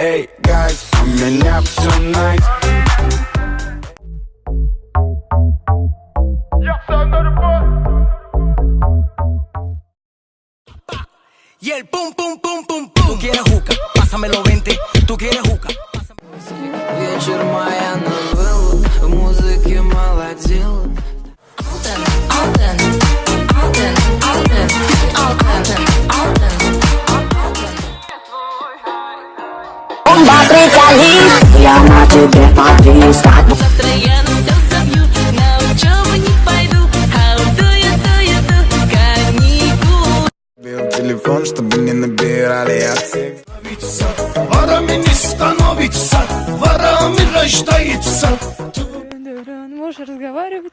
Эй, гайс, у меня все найс. Y el pum pum pum pum pum. Tú quieres juca, pásamelo 20. Tú quieres juca. Вечер моя новелла, в музыке молодела. Я на тебе подвис, как Завтра я на все забью, на учебу не пойду. How do you do, каникулы? Бил телефон, чтобы не набирали отсек. Ворами не становится, ворами рождается. Можешь разговаривать?